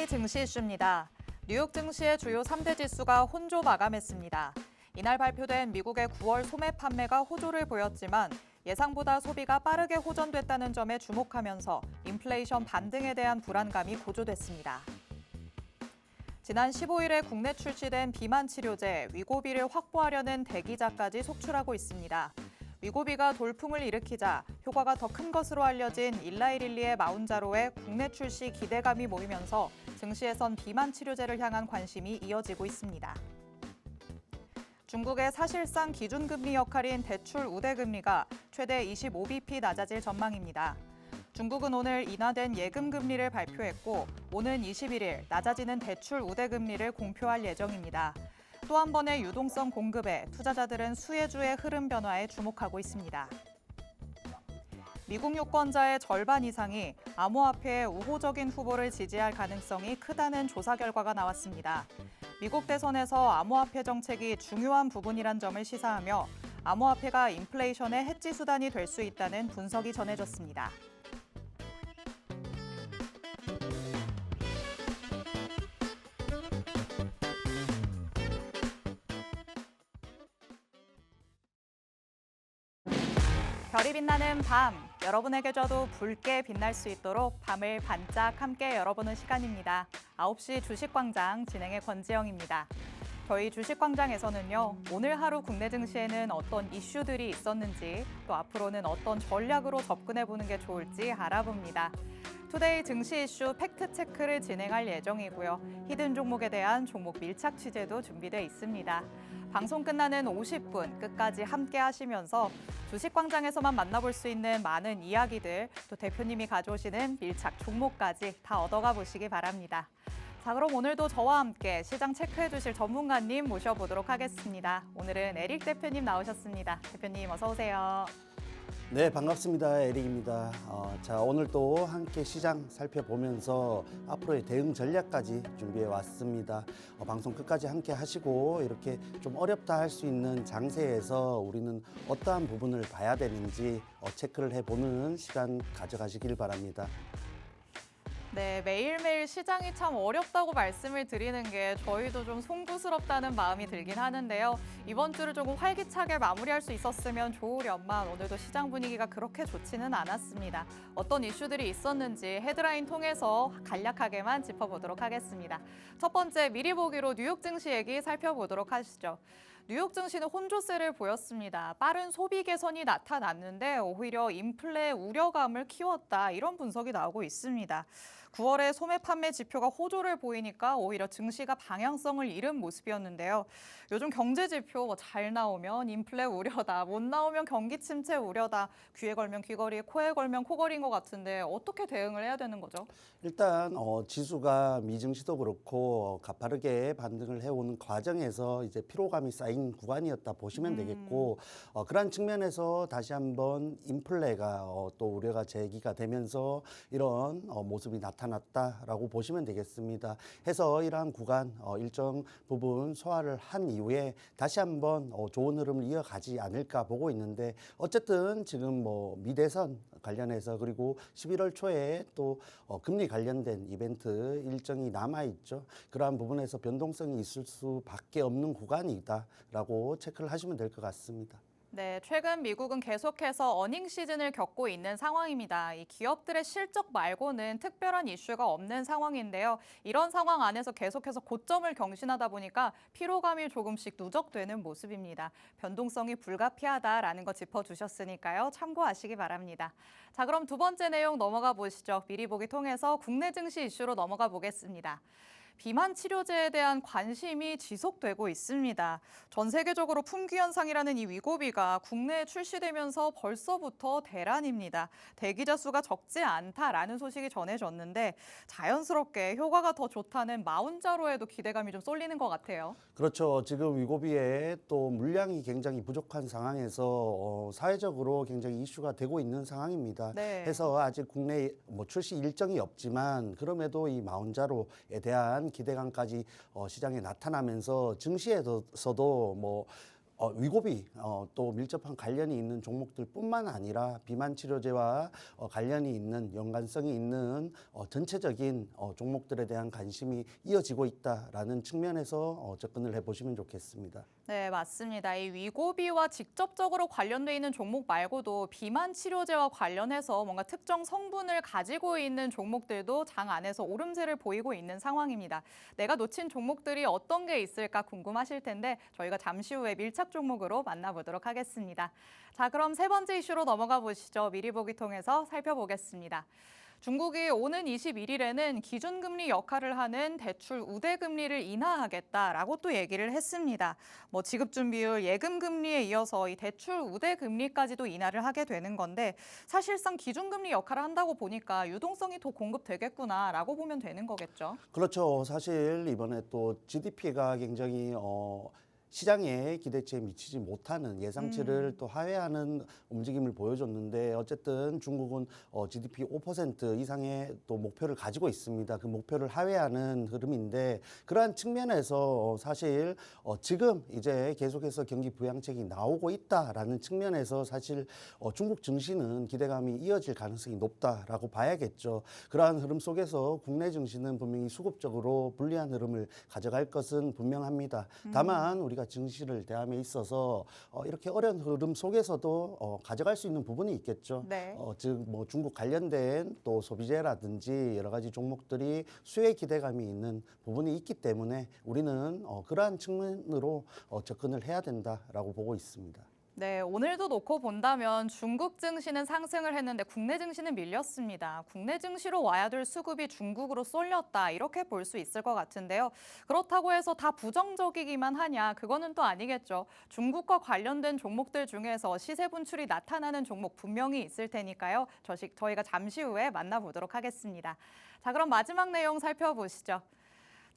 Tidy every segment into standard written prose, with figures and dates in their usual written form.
투데이 증시 이슈입니다. 뉴욕 증시의 주요 3대 지수가 혼조 마감했습니다. 이날 발표된 미국의 9월 소매 판매가 호조를 보였지만 예상보다 소비가 빠르게 호전됐다는 점에 주목하면서 인플레이션 반등에 대한 불안감이 고조됐습니다. 지난 15일에 국내 출시된 비만 치료제 위고비를 확보하려는 대기자까지 속출하고 있습니다. 위고비가 돌풍을 일으키자 효과가 더 큰 것으로 알려진 일라이릴리의 마운자로의 국내 출시 기대감이 모이면서 증시에선 비만 치료제를 향한 관심이 이어지고 있습니다. 중국의 사실상 기준금리 역할인 대출 우대금리가 최대 25bp 낮아질 전망입니다. 중국은 오늘 인하된 예금금리를 발표했고 오는 21일 낮아지는 대출 우대금리를 공표할 예정입니다. 또 한 번의 유동성 공급에 투자자들은 수혜주의 흐름 변화에 주목하고 있습니다. 미국 유권자의 절반 이상이 암호화폐의 우호적인 후보를 지지할 가능성이 크다는 조사 결과가 나왔습니다. 미국 대선에서 암호화폐 정책이 중요한 부분이란 점을 시사하며 암호화폐가 인플레이션의 해지 수단이 될 수 있다는 분석이 전해졌습니다. 별이 빛나는 밤, 여러분에게 줘도 붉게 빛날 수 있도록 밤을 반짝 함께 열어보는 시간입니다. 9시 주식광장 진행의 권지영입니다. 저희 주식광장에서는요, 오늘 하루 국내 증시에는 어떤 이슈들이 있었는지 또 앞으로는 어떤 전략으로 접근해보는 게 좋을지 알아봅니다. 투데이 증시 이슈 팩트체크를 진행할 예정이고요. 히든 종목에 대한 종목 밀착 취재도 준비되어 있습니다. 방송 끝나는 50분 끝까지 함께 하시면서 주식광장에서만 만나볼 수 있는 많은 이야기들, 또 대표님이 가져오시는 밀착 종목까지 다 얻어가 보시기 바랍니다. 자, 그럼 오늘도 저와 함께 시장 체크해 주실 전문가님 모셔보도록 하겠습니다. 오늘은 에릭 대표님 나오셨습니다. 대표님 어서 오세요. 네, 반갑습니다. 에릭입니다. 자, 오늘 또 함께 시장 살펴보면서 앞으로의 대응 전략까지 준비해 왔습니다. 방송 끝까지 함께 하시고 이렇게 좀 어렵다 할 수 있는 장세에서 우리는 어떠한 부분을 봐야 되는지 체크를 해보는 시간 가져가시길 바랍니다. 네, 매일매일 시장이 참 어렵다고 말씀을 드리는 게 저희도 좀 송구스럽다는 마음이 들긴 하는데요. 이번 주를 조금 활기차게 마무리할 수 있었으면 좋으련만 오늘도 시장 분위기가 그렇게 좋지는 않았습니다. 어떤 이슈들이 있었는지 헤드라인 통해서 간략하게만 짚어보도록 하겠습니다. 첫 번째, 미리 보기로 뉴욕 증시 얘기 살펴보도록 하시죠. 뉴욕 증시는 혼조세를 보였습니다. 빠른 소비 개선이 나타났는데 오히려 인플레 우려감을 키웠다, 이런 분석이 나오고 있습니다. 9월에 소매 판매 지표가 호조를 보이니까 오히려 증시가 방향성을 잃은 모습이었는데요. 요즘 경제 지표 잘 나오면 인플레 우려다, 못 나오면 경기 침체 우려다, 귀에 걸면 귀걸이, 코에 걸면 코걸이인 것 같은데 어떻게 대응을 해야 되는 거죠? 일단 지수가 미증시도 그렇고 가파르게 반등을 해오는 과정에서 이제 피로감이 쌓인 구간이었다 보시면 되겠고 그러한 측면에서 다시 한번 인플레가 또 우려가 제기가 되면서 이런 모습이 나타났다라고 보시면 되겠습니다. 해서 이러한 구간 일정 부분 소화를 한 이후에 다시 한번 좋은 흐름을 이어가지 않을까 보고 있는데 어쨌든 지금 미대선 관련해서 그리고 11월 초에 또 금리 관련된 이벤트 일정이 남아있죠. 그러한 부분에서 변동성이 있을 수밖에 없는 구간이다라고 체크를 하시면 될 것 같습니다. 네, 최근 미국은 계속해서 어닝 시즌을 겪고 있는 상황입니다. 이 기업들의 실적 말고는 특별한 이슈가 없는 상황인데요. 이런 상황 안에서 계속해서 고점을 경신하다 보니까 피로감이 조금씩 누적되는 모습입니다. 변동성이 불가피하다라는 거 짚어주셨으니까요. 참고하시기 바랍니다. 자, 그럼 두 번째 내용 넘어가 보시죠. 미리 보기 통해서 국내 증시 이슈로 넘어가 보겠습니다. 비만 치료제에 대한 관심이 지속되고 있습니다. 전 세계적으로 품귀 현상이라는 이 위고비가 국내에 출시되면서 벌써부터 대란입니다. 대기자 수가 적지 않다라는 소식이 전해졌는데 자연스럽게 효과가 더 좋다는 마운자로에도 기대감이 좀 쏠리는 것 같아요. 그렇죠. 지금 위고비에 또 물량이 굉장히 부족한 상황에서 사회적으로 굉장히 이슈가 되고 있는 상황입니다. 네. 해서 아직 국내 출시 일정이 없지만 그럼에도 이 마운자로에 대한 기대감까지 시장에 나타나면서 증시에서도 위고비 또 밀접한 관련이 있는 종목들뿐만 아니라 비만 치료제와 관련이 있는 연관성이 있는 전체적인 종목들에 대한 관심이 이어지고 있다라는 측면에서 접근을 해보시면 좋겠습니다. 네, 맞습니다. 이 위고비와 직접적으로 관련돼 있는 종목 말고도 비만 치료제와 관련해서 뭔가 특정 성분을 가지고 있는 종목들도 장 안에서 오름세를 보이고 있는 상황입니다. 내가 놓친 종목들이 어떤 게 있을까 궁금하실 텐데 저희가 잠시 후에 밀착 종목으로 만나보도록 하겠습니다. 자, 그럼 세 번째 이슈로 넘어가 보시죠. 미리 보기 통해서 살펴보겠습니다. 중국이 오는 21일에는 기준금리 역할을 하는 대출 우대금리를 인하하겠다라고 또 얘기를 했습니다. 지급준비율, 예금금리에 이어서 이 대출 우대금리까지도 인하를 하게 되는 건데 사실상 기준금리 역할을 한다고 보니까 유동성이 더 공급되겠구나라고 보면 되는 거겠죠. 그렇죠. 사실 이번에 또 GDP가 굉장히 시장의 기대치에 미치지 못하는 예상치를 또 하회하는 움직임을 보여줬는데 어쨌든 중국은 GDP 5% 이상의 또 목표를 가지고 있습니다. 그 목표를 하회하는 흐름인데 그러한 측면에서 사실 지금 이제 계속해서 경기 부양책이 나오고 있다라는 측면에서 사실 중국 증시는 기대감이 이어질 가능성이 높다라고 봐야겠죠. 그러한 흐름 속에서 국내 증시는 분명히 수급적으로 불리한 흐름을 가져갈 것은 분명합니다. 다만 우리가 증시를 대함에 있어서 이렇게 어려운 흐름 속에서도 가져갈 수 있는 부분이 있겠죠. 네. 즉 뭐 중국 관련된 또 소비재라든지 여러 가지 종목들이 수혜 기대감이 있는 부분이 있기 때문에 우리는 그러한 측면으로 접근을 해야 된다라고 보고 있습니다. 네, 오늘도 놓고 본다면 중국 증시는 상승을 했는데 국내 증시는 밀렸습니다. 국내 증시로 와야 될 수급이 중국으로 쏠렸다 이렇게 볼 수 있을 것 같은데요. 그렇다고 해서 다 부정적이기만 하냐? 그거는 또 아니겠죠. 중국과 관련된 종목들 중에서 시세 분출이 나타나는 종목 분명히 있을 테니까요. 저희가 잠시 후에 만나보도록 하겠습니다. 자, 그럼 마지막 내용 살펴보시죠.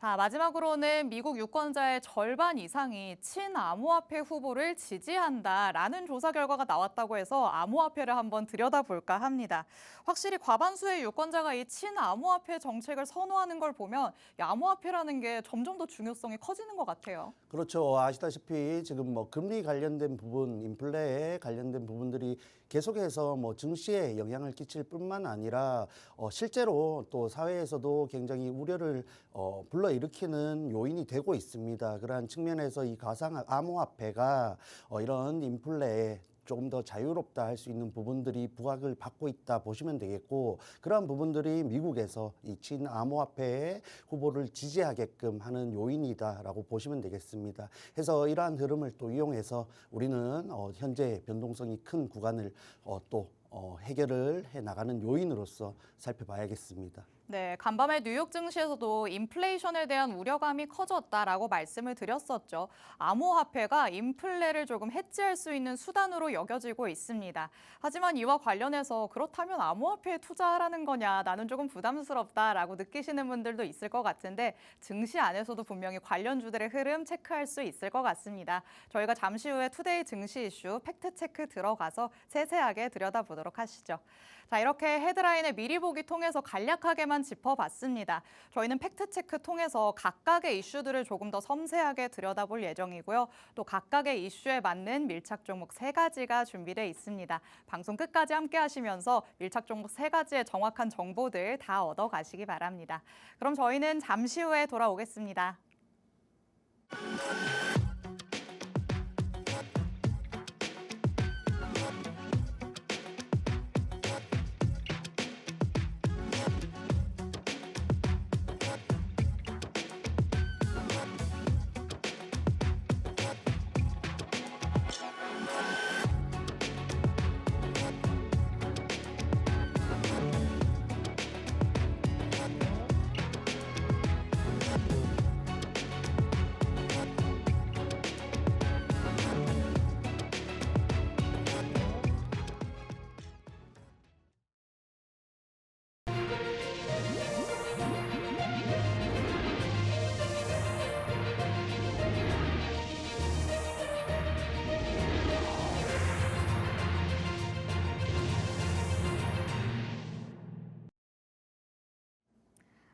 자, 마지막으로는 미국 유권자의 절반 이상이 친암호화폐 후보를 지지한다라는 조사 결과가 나왔다고 해서 암호화폐를 한번 들여다볼까 합니다. 확실히 과반수의 유권자가 이 친암호화폐 정책을 선호하는 걸 보면 이 암호화폐라는 게 점점 더 중요성이 커지는 것 같아요. 그렇죠. 아시다시피 지금 뭐 금리 관련된 부분, 인플레에 관련된 부분들이 계속해서 뭐 증시에 영향을 끼칠 뿐만 아니라 실제로 또 사회에서도 굉장히 우려를 불러일으키는 요인이 되고 있습니다. 그러한 측면에서 이 가상 암호화폐가 이런 인플레에 조금 더 자유롭다 할 수 있는 부분들이 부각을 받고 있다 보시면 되겠고 그러한 부분들이 미국에서 이 친암호화폐의 후보를 지지하게끔 하는 요인이다라고 보시면 되겠습니다. 해서 이러한 흐름을 또 이용해서 우리는 현재 변동성이 큰 구간을 또 해결을 해 나가는 요인으로서 살펴봐야겠습니다. 네, 간밤에 뉴욕 증시에서도 인플레이션에 대한 우려감이 커졌다라고 말씀을 드렸었죠. 암호화폐가 인플레를 조금 해지할 수 있는 수단으로 여겨지고 있습니다. 하지만 이와 관련해서 그렇다면 암호화폐에 투자하라는 거냐, 나는 조금 부담스럽다라고 느끼시는 분들도 있을 것 같은데 증시 안에서도 분명히 관련주들의 흐름 체크할 수 있을 것 같습니다. 저희가 잠시 후에 투데이 증시 이슈 팩트체크 들어가서 세세하게 들여다보도록 하시죠. 자, 이렇게 헤드라인을 미리 보기 통해서 간략하게만 짚어봤습니다. 저희는 팩트체크 통해서 각각의 이슈들을 조금 더 섬세하게 들여다볼 예정이고요. 또 각각의 이슈에 맞는 밀착 종목 3가지가 준비되어 있습니다. 방송 끝까지 함께 하시면서 밀착 종목 3가지의 정확한 정보들 다 얻어가시기 바랍니다. 그럼 저희는 잠시 후에 돌아오겠습니다.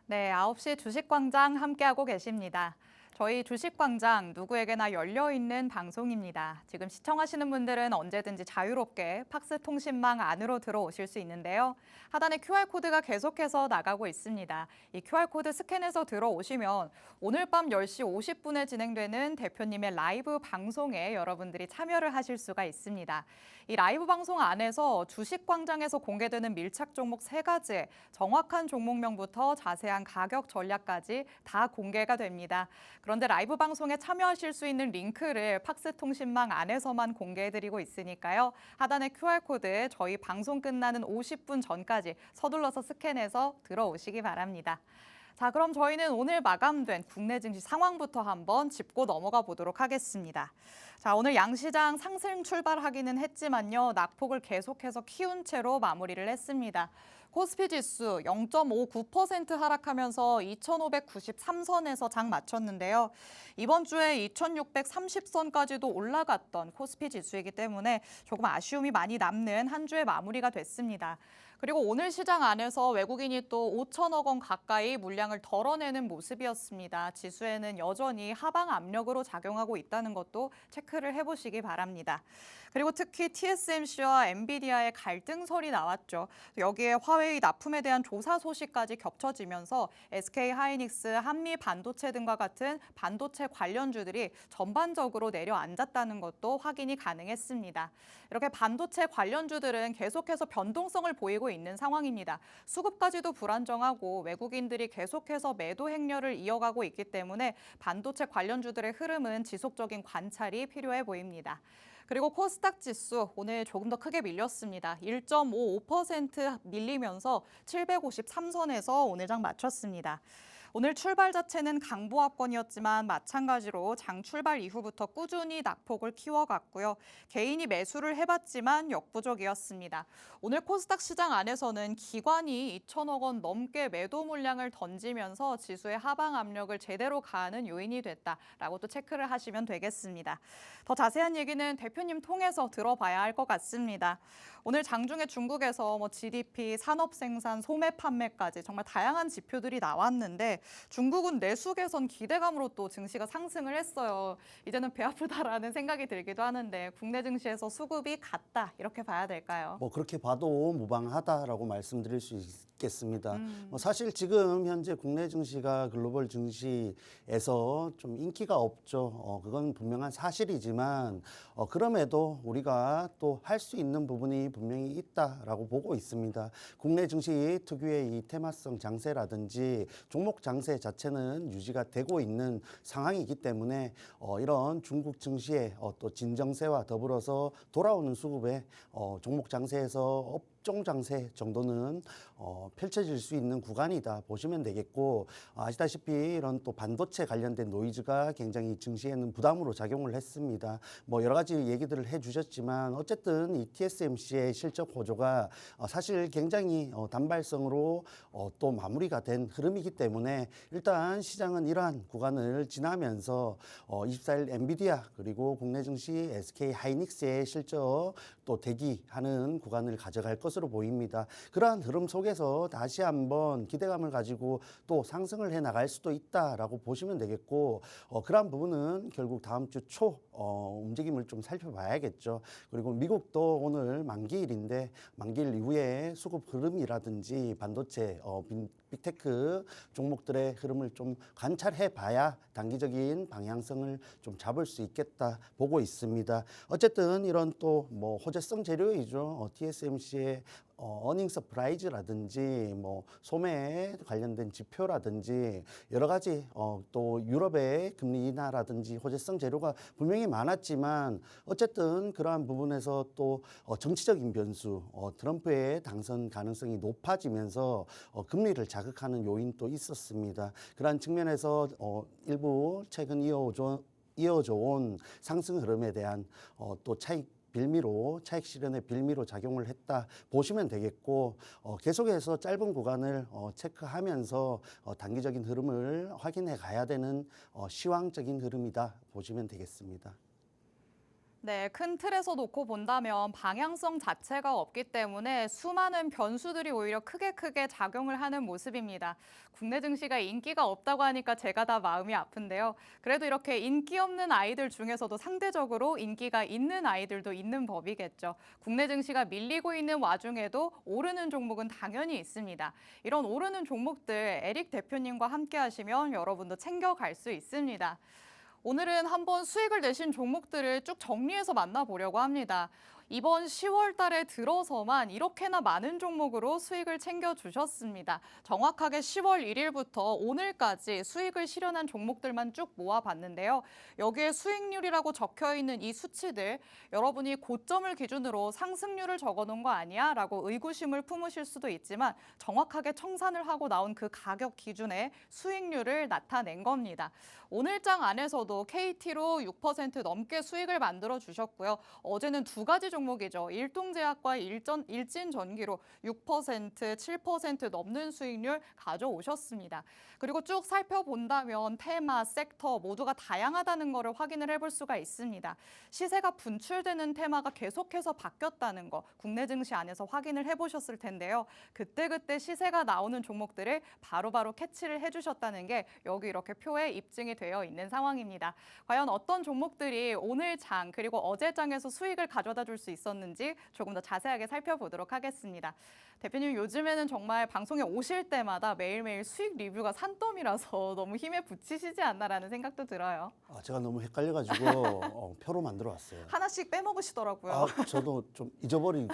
네, 9시 주식광장 함께하고 계십니다. 저희 주식광장 누구에게나 열려있는 방송입니다. 지금 시청하시는 분들은 언제든지 자유롭게 팍스 통신망 안으로 들어오실 수 있는데요. 하단에 QR코드가 계속해서 나가고 있습니다. 이 QR코드 스캔해서 들어오시면 오늘 밤 10시 50분에 진행되는 대표님의 라이브 방송에 여러분들이 참여를 하실 수가 있습니다. 이 라이브 방송 안에서 주식광장에서 공개되는 밀착 종목 3가지, 정확한 종목명부터 자세한 가격 전략까지 다 공개가 됩니다. 그런데 라이브 방송에 참여하실 수 있는 링크를 팍스 통신망 안에서만 공개해드리고 있으니까요. 하단의 QR코드 저희 방송 끝나는 50분 전까지 서둘러서 스캔해서 들어오시기 바랍니다. 자, 그럼 저희는 오늘 마감된 국내 증시 상황부터 한번 짚고 넘어가 보도록 하겠습니다. 자, 오늘 양시장 상승 출발하기는 했지만요. 낙폭을 계속해서 키운 채로 마무리를 했습니다. 코스피 지수 0.59% 하락하면서 2,593선에서 장 마쳤는데요. 이번 주에 2,630선까지도 올라갔던 코스피 지수이기 때문에 조금 아쉬움이 많이 남는 한 주의 마무리가 됐습니다. 그리고 오늘 시장 안에서 외국인이 또 5천억 원 가까이 물량을 덜어내는 모습이었습니다. 지수에는 여전히 하방 압력으로 작용하고 있다는 것도 체크를 해보시기 바랍니다. 그리고 특히 TSMC와 엔비디아의 갈등설이 나왔죠. 여기에 화웨이 납품에 대한 조사 소식까지 겹쳐지면서 SK 하이닉스, 한미 반도체 등과 같은 반도체 관련주들이 전반적으로 내려앉았다는 것도 확인이 가능했습니다. 이렇게 반도체 관련주들은 계속해서 변동성을 보이고 있는 상황입니다. 수급까지도 불안정하고 외국인들이 계속해서 매도 행렬을 이어가고 있기 때문에 반도체 관련주들의 흐름은 지속적인 관찰이 필요해 보입니다. 그리고 코스닥 지수 오늘 조금 더 크게 밀렸습니다. 1.55% 밀리면서 753선에서 오늘 장 마쳤습니다. 오늘 출발 자체는 강보합권이었지만 마찬가지로 장 출발 이후부터 꾸준히 낙폭을 키워갔고요. 개인이 매수를 해봤지만 역부족이었습니다. 오늘 코스닥 시장 안에서는 기관이 2천억 원 넘게 매도 물량을 던지면서 지수의 하방 압력을 제대로 가하는 요인이 됐다라고 또 체크를 하시면 되겠습니다. 더 자세한 얘기는 대표님 통해서 들어봐야 할 것 같습니다. 오늘 장중에 중국에서 GDP, 산업생산, 소매 판매까지 정말 다양한 지표들이 나왔는데 중국은 내수 개선 기대감으로 또 증시가 상승을 했어요. 이제는 배 아프다라는 생각이 들기도 하는데 국내 증시에서 수급이 갔다 이렇게 봐야 될까요? 그렇게 봐도 무방하다라고 말씀드릴 수 있겠습니다. 사실 지금 현재 국내 증시가 글로벌 증시에서 좀 인기가 없죠. 그건 분명한 사실이지만 그럼에도 우리가 또 할 수 있는 부분이 분명히 있다라고 보고 있습니다. 국내 증시 특유의 이 테마성 장세라든지 종목 장세 자체는 유지가 되고 있는 상황이기 때문에 이런 중국 증시의 또 진정세와 더불어서 돌아오는 수급에 종목 장세에서 업종 장세 정도는 펼쳐질 수 있는 구간이다 보시면 되겠고, 아시다시피 이런 또 반도체 관련된 노이즈가 굉장히 증시에는 부담으로 작용을 했습니다. 여러 가지 얘기들을 해주셨지만 어쨌든 이 TSMC의 실적 호조가 사실 굉장히 단발성으로 또 마무리가 된 흐름이기 때문에 일단 시장은 이러한 구간을 지나면서 24일 엔비디아 그리고 국내 증시 SK 하이닉스의 실적 또 대기하는 구간을 가져갈 것으로 보입니다. 그러한 흐름 속에서 다시 한번 기대감을 가지고 또 상승을 해 나갈 수도 있다라고 보시면 되겠고, 그러한 부분은 결국 다음 주 초 움직임을 좀 살펴봐야겠죠. 그리고 미국도 오늘 만기일인데 만기일 이후에 수급 흐름이라든지 반도체 빅테크 종목들의 흐름을 좀 관찰해 봐야 단기적인 방향성을 좀 잡을 수 있겠다 보고 있습니다. 어쨌든 이런 또 호재성 재료이죠. TSMC의 어닝 서프라이즈라든지 소매 관련된 지표라든지 여러 가지 또 유럽의 금리 인하라든지 호재성 재료가 분명히 많았지만 어쨌든 그러한 부분에서 또 정치적인 변수, 트럼프의 당선 가능성이 높아지면서 금리를 자극하는 요인도 있었습니다. 그러한 측면에서 일부 최근 이어져 온 상승 흐름에 대한 또 차익 실현의 빌미로 작용을 했다 보시면 되겠고, 계속해서 짧은 구간을 체크하면서 단기적인 흐름을 확인해 가야 되는 시황적인 흐름이다 보시면 되겠습니다. 네, 큰 틀에서 놓고 본다면 방향성 자체가 없기 때문에 수많은 변수들이 오히려 크게 작용을 하는 모습입니다. 국내 증시가 인기가 없다고 하니까 제가 다 마음이 아픈데요. 그래도 이렇게 인기 없는 아이들 중에서도 상대적으로 인기가 있는 아이들도 있는 법이겠죠. 국내 증시가 밀리고 있는 와중에도 오르는 종목은 당연히 있습니다. 이런 오르는 종목들 에릭 대표님과 함께 하시면 여러분도 챙겨갈 수 있습니다. 오늘은 한번 수익을 내신 종목들을 쭉 정리해서 만나보려고 합니다. 이번 10월 달에 들어서만 이렇게나 많은 종목으로 수익을 챙겨주셨습니다. 정확하게 10월 1일부터 오늘까지 수익을 실현한 종목들만 쭉 모아봤는데요. 여기에 수익률이라고 적혀있는 이 수치들, 여러분이 고점을 기준으로 상승률을 적어놓은 거 아니야? 라고 의구심을 품으실 수도 있지만 정확하게 청산을 하고 나온 그 가격 기준의 수익률을 나타낸 겁니다. 오늘장 안에서도 KT로 6% 넘게 수익을 만들어 주셨고요. 어제는 두 가지 종목이죠. 일동제약과 일진전기로 6%, 7% 넘는 수익률 가져오셨습니다. 그리고 쭉 살펴본다면 테마, 섹터 모두가 다양하다는 것을 확인을 해볼 수가 있습니다. 시세가 분출되는 테마가 계속해서 바뀌었다는 거 국내 증시 안에서 확인을 해보셨을 텐데요. 그때그때 시세가 나오는 종목들을 바로바로 캐치를 해주셨다는 게 여기 이렇게 표에 입증이 되어 있는 상황입니다. 과연 어떤 종목들이 오늘 장 그리고 어제 장에서 수익을 가져다 줄 수 있었는지 조금 더 자세하게 살펴보도록 하겠습니다. 대표님 요즘에는 정말 방송에 오실 때마다 매일매일 수익 리뷰가 산더미라서 너무 힘에 부치시지 않나라는 생각도 들어요. 제가 너무 헷갈려가지고 표로 만들어 왔어요. 하나씩 빼먹으시더라고요. 저도 좀 잊어버리고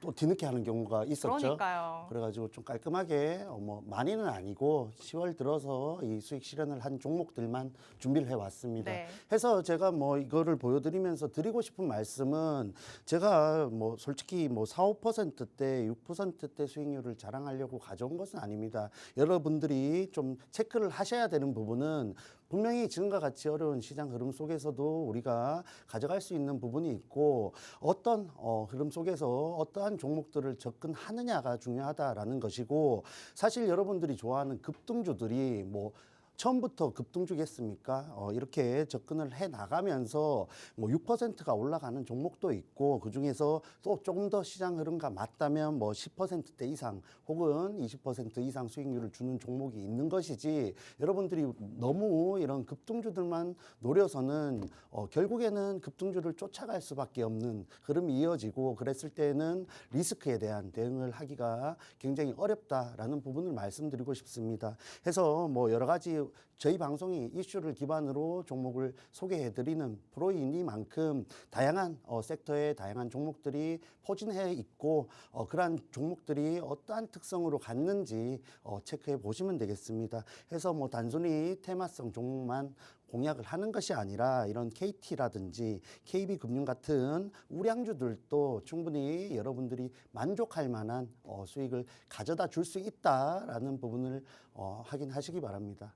또 뒤늦게 하는 경우가 있었죠. 그러니까요. 그래가지고 좀 깔끔하게 뭐 많이는 아니고 10월 들어서 이 수익 실현을 한 종목들만 준비를 해왔습니다. 네. 해서 제가 뭐 이거를 보여드리면서 드리고 싶은 말씀은 제가 뭐 솔직히 뭐 4, 5%대, 6%대 수익률을 자랑하려고 가져온 것은 아닙니다. 여러분들이 좀 체크를 하셔야 되는 부분은 분명히 지금과 같이 어려운 시장 흐름 속에서도 우리가 가져갈 수 있는 부분이 있고 어떤 흐름 속에서 어떠한 종목들을 접근하느냐가 중요하다라는 것이고 사실 여러분들이 좋아하는 급등주들이 뭐 처음부터 급등주겠습니까? 이렇게 접근을 해 나가면서 뭐 6%가 올라가는 종목도 있고 그 중에서 또 조금 더 시장 흐름과 맞다면 뭐 10%대 이상 혹은 20% 이상 수익률을 주는 종목이 있는 것이지 여러분들이 너무 이런 급등주들만 노려서는 결국에는 급등주를 쫓아갈 수밖에 없는 흐름이 이어지고 그랬을 때는 리스크에 대한 대응을 하기가 굉장히 어렵다라는 부분을 말씀드리고 싶습니다. 해서 뭐 여러 가지 저희 방송이 이슈를 기반으로 종목을 소개해드리는 프로이니만큼 다양한 섹터의 다양한 종목들이 포진해 있고 그러한 종목들이 어떠한 특성으로 갔는지 체크해 보시면 되겠습니다. 해서 뭐 단순히 테마성 종목만 공략을 하는 것이 아니라 이런 KT라든지 KB금융 같은 우량주들도 충분히 여러분들이 만족할 만한 수익을 가져다 줄 수 있다라는 부분을 확인하시기 바랍니다.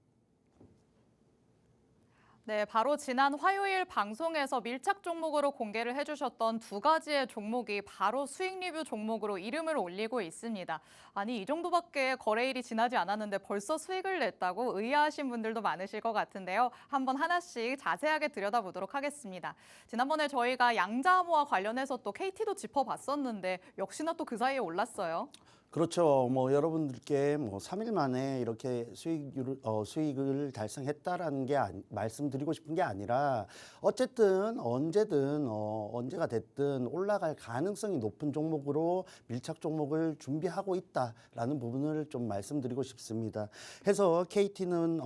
네, 바로 지난 화요일 방송에서 밀착 종목으로 공개를 해주셨던 두 가지의 종목이 바로 수익 리뷰 종목으로 이름을 올리고 있습니다. 아니, 이 정도밖에 거래일이 지나지 않았는데 벌써 수익을 냈다고 의아하신 분들도 많으실 것 같은데요. 한번 하나씩 자세하게 들여다보도록 하겠습니다. 지난번에 저희가 양자암호와 관련해서 또 KT도 짚어봤었는데 역시나 또 그 사이에 올랐어요. 그렇죠. 뭐 여러분들께 뭐 3일 만에 이렇게 수익을 달성했다라는 게 말씀드리고 싶은 게 아니라 어쨌든 언제든 언제가 됐든 올라갈 가능성이 높은 종목으로 밀착 종목을 준비하고 있다라는 부분을 좀 말씀드리고 싶습니다. 해서 KT는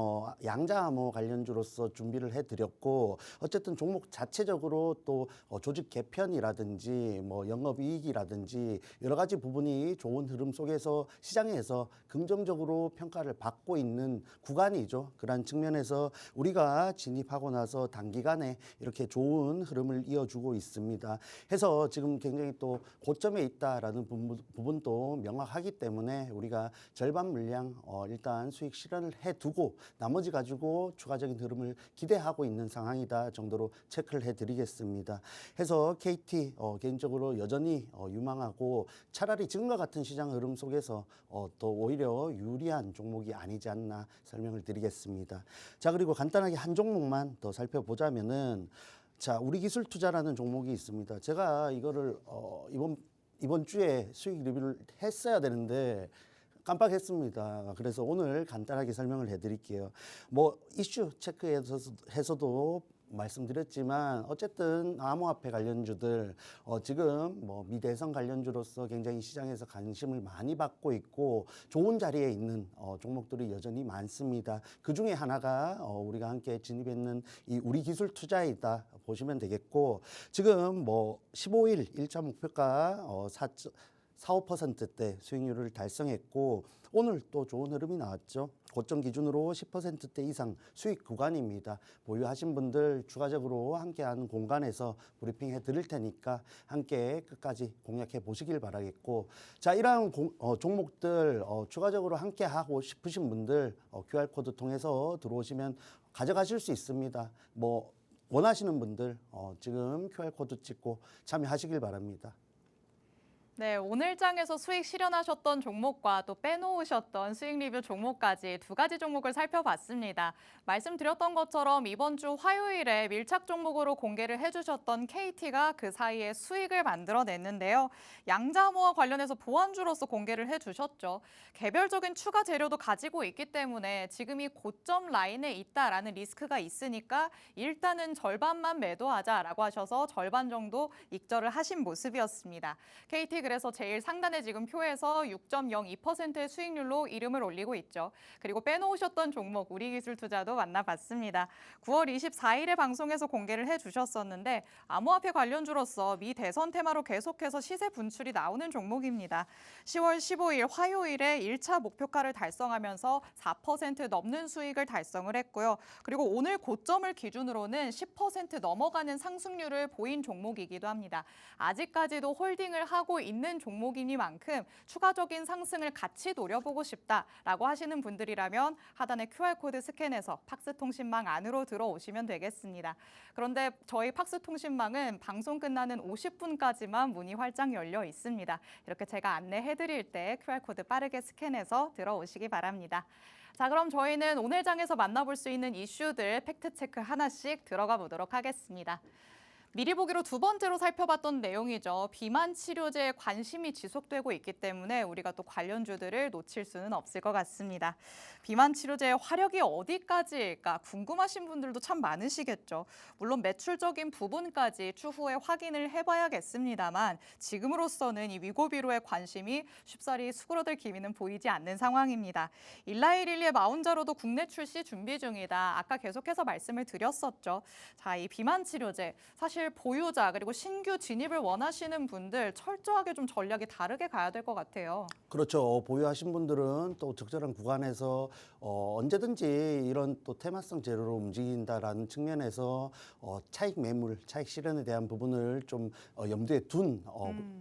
양자암호 관련주로서 준비를 해드렸고 어쨌든 종목 자체적으로 또 조직 개편이라든지 뭐 영업이익이라든지 여러 가지 부분이 좋은 흐름 속에서 시장에서 긍정적으로 평가를 받고 있는 구간이죠. 그런 측면에서 우리가 진입하고 나서 단기간에 이렇게 좋은 흐름을 이어주고 있습니다. 해서 지금 굉장히 또 고점에 있다라는 부분도 명확하기 때문에 우리가 절반 물량 일단 수익 실현을 해두고 나머지 가지고 추가적인 흐름을 기대하고 있는 상황이다 정도로 체크를 해드리겠습니다. 해서 KT 개인적으로 여전히 유망하고 차라리 지금과 같은 시장 흐름 속에서 또 오히려 유리한 종목이 아니지 않나 설명을 드리겠습니다. 자, 그리고 간단하게 한 종목만 더 살펴보자면은 자, 우리 기술 투자라는 종목이 있습니다. 제가 이거를 이번 주에 수익 리뷰를 했어야 되는데 깜빡했습니다. 그래서 오늘 간단하게 설명을 해드릴게요. 뭐 이슈 체크해서도 말씀드렸지만 어쨌든 암호화폐 관련주들 지금 뭐 미대선 관련주로서 굉장히 시장에서 관심을 많이 받고 있고 좋은 자리에 있는 종목들이 여전히 많습니다. 그 중에 하나가 우리가 함께 진입했는 이 우리 기술 투자이다 보시면 되겠고 지금 뭐 15일 1차 목표가 4~5%대 수익률을 달성했고 오늘 또 좋은 흐름이 나왔죠. 고점 기준으로 10%대 이상 수익 구간입니다. 보유하신 분들 추가적으로 함께하는 공간에서 브리핑해 드릴 테니까 함께 끝까지 공략해 보시길 바라겠고 자 이러한 종목들 추가적으로 함께하고 싶으신 분들 QR코드 통해서 들어오시면 가져가실 수 있습니다. 뭐 원하시는 분들 지금 QR코드 찍고 참여하시길 바랍니다. 네, 오늘 장에서 수익 실현하셨던 종목과 또 빼놓으셨던 수익 리뷰 종목까지 두 가지 종목을 살펴봤습니다. 말씀드렸던 것처럼 이번 주 화요일에 밀착 종목으로 공개를 해주셨던 KT가 그 사이에 수익을 만들어냈는데요. 양자모와 관련해서 보완주로서 공개를 해주셨죠. 개별적인 추가 재료도 가지고 있기 때문에 지금이 고점 라인에 있다라는 리스크가 있으니까 일단은 절반만 매도하자라고 하셔서 절반 정도 익절을 하신 모습이었습니다. KT 그래서 제일 상단에 지금 표에서 6.02%의 수익률로 이름을 올리고 있죠. 그리고 빼놓으셨던 종목 우리기술투자도 만나봤습니다. 9월 24일에 방송에서 공개를 해주셨었는데 암호화폐 관련주로서 미 대선 테마로 계속해서 시세 분출이 나오는 종목입니다. 10월 15일 화요일에 1차 목표가를 달성하면서 4% 넘는 수익을 달성을 했고요. 그리고 오늘 고점을 기준으로는 10% 넘어가는 상승률을 보인 종목이기도 합니다. 아직까지도 홀딩을 하고 있는 종목이니만큼 추가적인 상승을 같이 노려보고 싶다라고 하시는 분들이라면 하단의 QR코드 스캔해서 팍스통신망 안으로 들어오시면 되겠습니다. 그런데 저희 팍스통신망은 방송 끝나는 50분까지만 문이 활짝 열려 있습니다. 이렇게 제가 안내해드릴 때 QR코드 빠르게 스캔해서 들어오시기 바랍니다. 자, 그럼 저희는 오늘 장에서 만나볼 수 있는 이슈들 팩트체크 하나씩 들어가 보도록 하겠습니다. 미리 보기로 두 번째로 살펴봤던 내용이죠. 비만 치료제에 관심이 지속되고 있기 때문에 우리가 또 관련주들을 놓칠 수는 없을 것 같습니다. 비만 치료제의 화력이 어디까지일까 궁금하신 분들도 참 많으시겠죠. 물론 매출적인 부분까지 추후에 확인을 해봐야겠습니다만 지금으로서는 이 위고비로의 관심이 쉽사리 수그러들 기미는 보이지 않는 상황입니다. 일라이릴리의 마운자로도 국내 출시 준비 중이다. 아까 계속해서 말씀을 드렸었죠. 자, 이 비만 치료제 사실 보유자 그리고 신규 진입을 원하시는 분들 철저하게 좀 전략이 다르게 가야 될 것 같아요. 그렇죠. 보유하신 분들은 또 적절한 구간에서 언제든지 이런 또 테마성 재료로 움직인다라는 측면에서 차익 매물, 차익 실현에 대한 부분을 좀 염두에 둔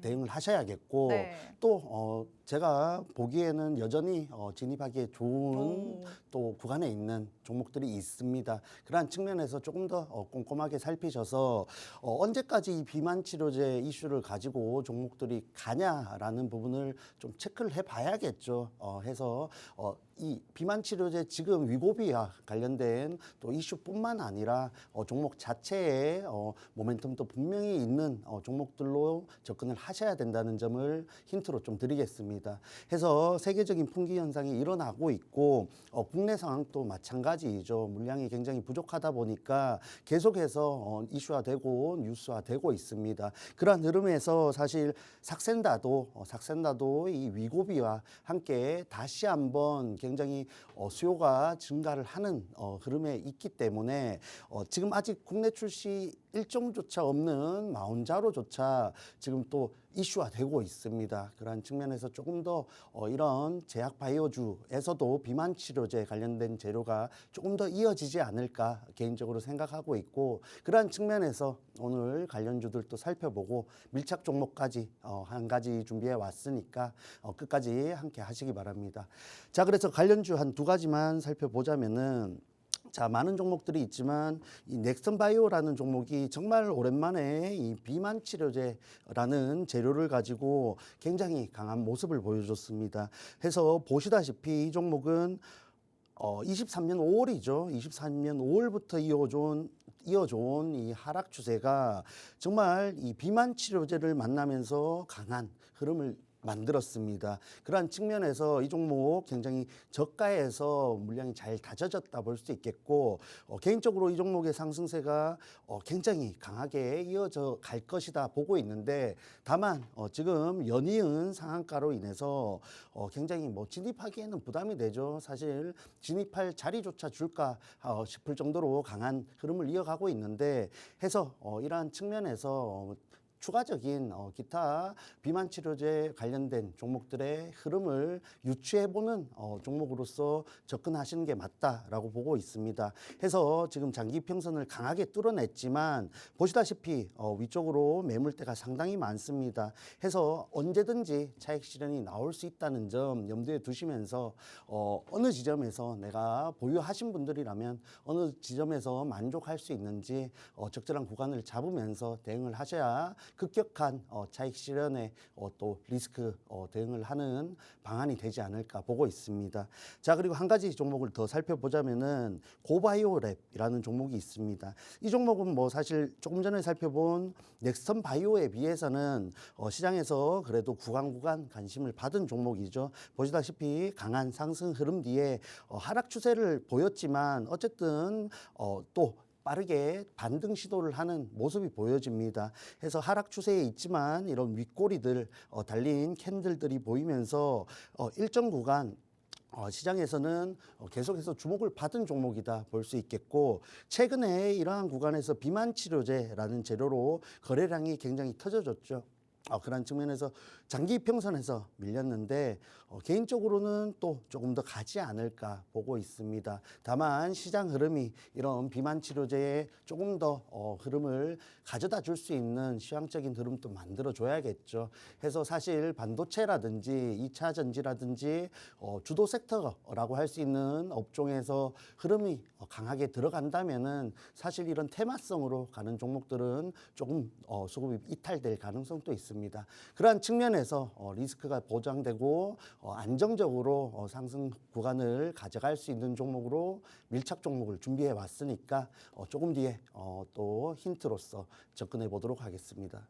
대응을 하셔야겠고 네. 또 제가 보기에는 여전히 진입하기에 좋은 또 구간에 있는 종목들이 있습니다. 그러한 측면에서 조금 더 꼼꼼하게 살피셔서 언제까지 이 비만 치료제 이슈를 가지고 종목들이 가냐라는 부분을 좀 체크를 해봐야겠죠. 해서 이 비만 치료제 지금 위고비와 관련된 또 이슈뿐만 아니라 종목 자체에 모멘텀도 분명히 있는 종목들로 접근을 하셔야 된다는 점을 힌트로 좀 드리겠습니다. 해서 세계적인 풍기 현상이 일어나고 있고 국내 상황도 마찬가지이죠. 물량이 굉장히 부족하다 보니까 계속해서 이슈화되고 뉴스화되고 있습니다. 그러한 흐름에서 사실 삭센다도 이 위고비와 함께 다시 한번 굉장히 수요가 증가를 하는 흐름에 있기 때문에 지금 아직 국내 출시 일정조차 없는 마운자로조차 지금 또 이슈화되고 있습니다. 그러한 측면에서 조금 더 이런 제약 바이오주에서도 비만 치료제 관련된 재료가 조금 더 이어지지 않을까 개인적으로 생각하고 있고 그러한 측면에서 오늘 관련주들도 살펴보고 밀착 종목까지 한 가지 준비해 왔으니까 끝까지 함께 하시기 바랍니다. 자, 그래서 관련주 한 두 가지만 살펴보자면은 자, 많은 종목들이 있지만 이 넥슨 바이오라는 종목이 정말 오랜만에 이 비만 치료제라는 재료를 가지고 굉장히 강한 모습을 보여줬습니다. 해서 보시다시피 이 종목은 23년 5월이죠. 23년 5월부터 이어져온 이 하락 추세가 정말 이 비만 치료제를 만나면서 강한 흐름을 만들었습니다. 그러한 측면에서 이 종목 굉장히 저가에서 물량이 잘 다져졌다 볼 수 있겠고 개인적으로 이 종목의 상승세가 굉장히 강하게 이어져 갈 것이다 보고 있는데 다만 지금 연이은 상한가로 인해서 굉장히 진입하기에는 부담이 되죠. 사실 진입할 자리조차 줄까 싶을 정도로 강한 흐름을 이어가고 있는데 해서 이러한 측면에서 추가적인 기타 비만 치료제 관련된 종목들의 흐름을 유추해보는 종목으로서 접근하시는 게 맞다라고 보고 있습니다. 해서 지금 장기 평선을 강하게 뚫어냈지만 보시다시피 위쪽으로 매물대가 상당히 많습니다. 해서 언제든지 차익 실현이 나올 수 있다는 점 염두에 두시면서 어느 지점에서 내가 보유하신 분들이라면 어느 지점에서 만족할 수 있는지 적절한 구간을 잡으면서 대응을 하셔야 급격한 차익 실현에 또 리스크 대응을 하는 방안이 되지 않을까 보고 있습니다. 자, 그리고 한 가지 종목을 더 살펴보자면은 고바이오랩이라는 종목이 있습니다. 이 종목은 사실 조금 전에 살펴본 넥스턴 바이오에 비해서는 시장에서 그래도 구간 관심을 받은 종목이죠. 보시다시피 강한 상승 흐름 뒤에 하락 추세를 보였지만 어쨌든 또 빠르게 반등 시도를 하는 모습이 보여집니다. 해서 하락 추세에 있지만 이런 윗꼬리들 달린 캔들들이 보이면서 일정 구간 시장에서는 계속해서 주목을 받은 종목이다 볼 수 있겠고 최근에 이러한 구간에서 비만 치료제라는 재료로 거래량이 굉장히 터져졌죠. 그런 측면에서 장기 평선에서 밀렸는데 개인적으로는 또 조금 더 가지 않을까 보고 있습니다. 다만 시장 흐름이 이런 비만 치료제에 조금 더 흐름을 가져다 줄 수 있는 시황적인 흐름도 만들어 줘야겠죠. 해서 사실 반도체라든지 2차 전지라든지 주도 섹터라고 할 수 있는 업종에서 흐름이 강하게 들어간다면은 사실 이런 테마성으로 가는 종목들은 조금 수급이 이탈될 가능성도 있습니다. 그러한 측면에서 리스크가 보장되고 안정적으로 상승 구간을 가져갈 수 있는 종목으로 밀착 종목을 준비해 왔으니까 조금 뒤에 또 힌트로서 접근해 보도록 하겠습니다.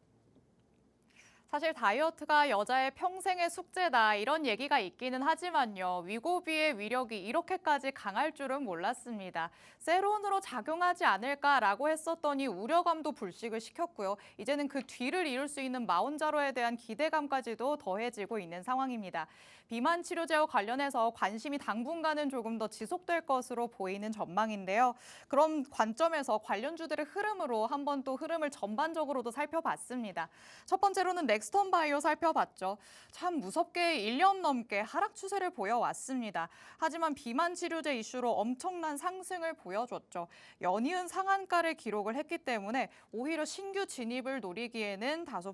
사실 다이어트가 여자의 평생의 숙제다 이런 얘기가 있기는 하지만요. 위고비의 위력이 이렇게까지 강할 줄은 몰랐습니다. 세론으로 작용하지 않을까라고 했었더니 우려감도 불식을 시켰고요. 이제는 그 뒤를 이을 수 있는 마온자로에 대한 기대감까지도 더해지고 있는 상황입니다. 비만 치료제와 관련해서 관심이 당분간은 조금 더 지속될 것으로 보이는 전망인데요. 그런 관점에서 관련주들의 흐름으로 한번 또 흐름을 전반적으로도 살펴봤습니다. 첫 번째로는 넥스턴 바이오 살펴봤죠. 참 무섭게 1년 넘게 하락 추세를 보여왔습니다. 하지만 비만 치료제 이슈로 엄청난 상승을 보여줬죠. 연이은 상한가를 기록을 했기 때문에 오히려 신규 진입을 노리기에는 다소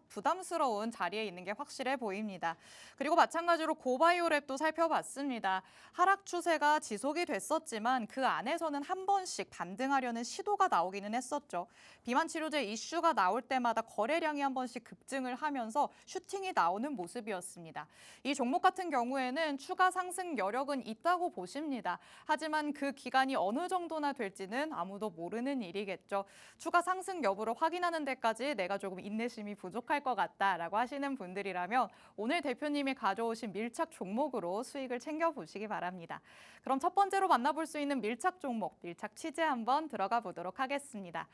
부담스러운 자리에 있는 게 확실해 보입니다. 그리고 마찬가지로 고바이오랩도 살펴봤습니다. 하락 추세가 지속이 됐었지만 그 안에서는 한 번씩 반등하려는 시도가 나오기는 했었죠. 비만 치료제 이슈가 나올 때마다 거래량이 한 번씩 급증을 하면서 슈팅이 나오는 모습이었습니다. 이 종목 같은 경우에는 추가 상승 여력은 있다고 보십니다. 하지만 그 기간이 어느 정도나 될지는 아무도 모르는 일이겠죠. 추가 상승 여부를 확인하는 데까지 내가 조금 인내심이 부족할 것 같다라고 하시는 분들이라면 오늘 대표님이 가져오신 밀착 종목으로 수익을 챙겨보시기 바랍니다. 그럼 첫 번째로 만나볼 수 있는 밀착 종목, 밀착 취재 한번 들어가 보도록 하겠습니다.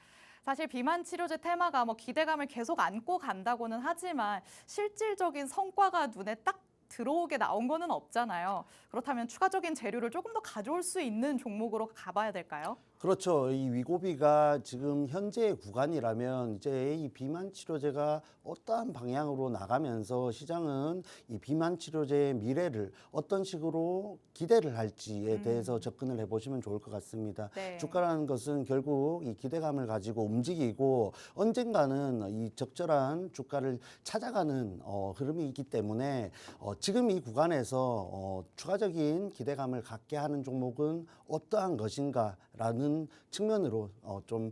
사실 비만 치료제 테마가 기대감을 계속 안고 간다고는 하지만 실질적인 성과가 눈에 딱 들어오게 나온 거는 없잖아요. 그렇다면 추가적인 재료를 조금 더 가져올 수 있는 종목으로 가봐야 될까요? 그렇죠. 이 위고비가 지금 현재의 구간이라면 이제 이 비만 치료제가 어떠한 방향으로 나가면서 시장은 이 비만 치료제의 미래를 어떤 식으로 기대를 할지에 대해서 접근을 해보시면 좋을 것 같습니다. 네. 주가라는 것은 결국 이 기대감을 가지고 움직이고 언젠가는 이 적절한 주가를 찾아가는 흐름이 있기 때문에 지금 이 구간에서 추가적인 기대감을 갖게 하는 종목은 어떠한 것인가라는 측면으로 좀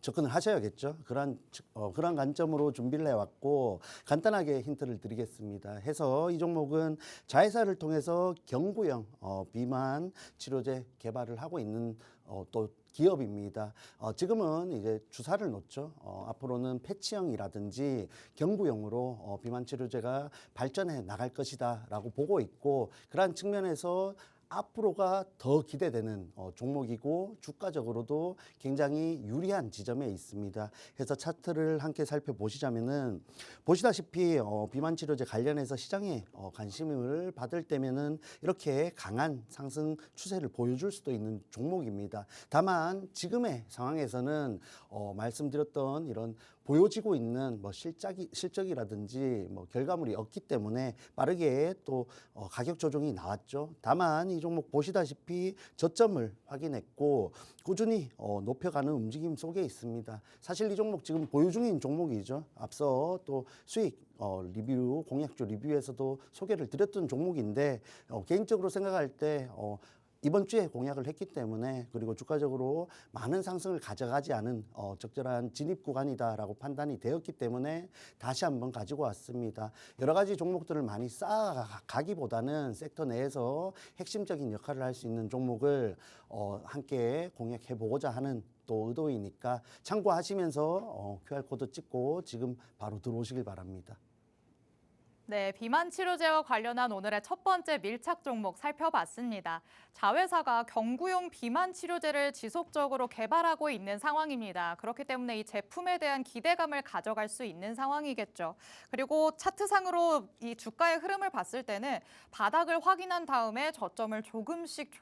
접근을 하셔야겠죠. 그런 관점으로 준비를 해왔고 간단하게 힌트를 드리겠습니다. 해서 이 종목은 자회사를 통해서 경구형 비만 치료제 개발을 하고 있는 또 기업입니다. 지금은 이제 주사를 놓죠. 앞으로는 패치형이라든지 경구형으로 비만 치료제가 발전해 나갈 것이다라고 보고 있고 그러한 측면에서 앞으로가 더 기대되는 종목이고 주가적으로도 굉장히 유리한 지점에 있습니다. 그래서 차트를 함께 살펴보시자면은 보시다시피 비만 치료제 관련해서 시장에 관심을 받을 때면은 이렇게 강한 상승 추세를 보여줄 수도 있는 종목입니다. 다만 지금의 상황에서는 말씀드렸던 이런 보여지고 있는 실적이라든지 결과물이 없기 때문에 빠르게 또 가격 조정이 나왔죠. 다만 이 종목 보시다시피 저점을 확인했고 꾸준히 높여가는 움직임 속에 있습니다. 사실 이 종목 지금 보유 중인 종목이죠. 앞서 또 수익 리뷰, 공약주 리뷰에서도 소개를 드렸던 종목인데 개인적으로 생각할 때 이번 주에 공약을 했기 때문에 그리고 주가적으로 많은 상승을 가져가지 않은 적절한 진입 구간이다라고 판단이 되었기 때문에 다시 한번 가지고 왔습니다. 여러 가지 종목들을 많이 쌓아가기보다는 섹터 내에서 핵심적인 역할을 할 수 있는 종목을 함께 공략해 보고자 하는 또 의도이니까 참고하시면서 QR코드 찍고 지금 바로 들어오시길 바랍니다. 네, 비만 치료제와 관련한 오늘의 첫 번째 밀착 종목 살펴봤습니다. 자회사가 경구용 비만 치료제를 지속적으로 개발하고 있는 상황입니다. 그렇기 때문에 이 제품에 대한 기대감을 가져갈 수 있는 상황이겠죠. 그리고 차트상으로 이 주가의 흐름을 봤을 때는 바닥을 확인한 다음에 저점을 조금씩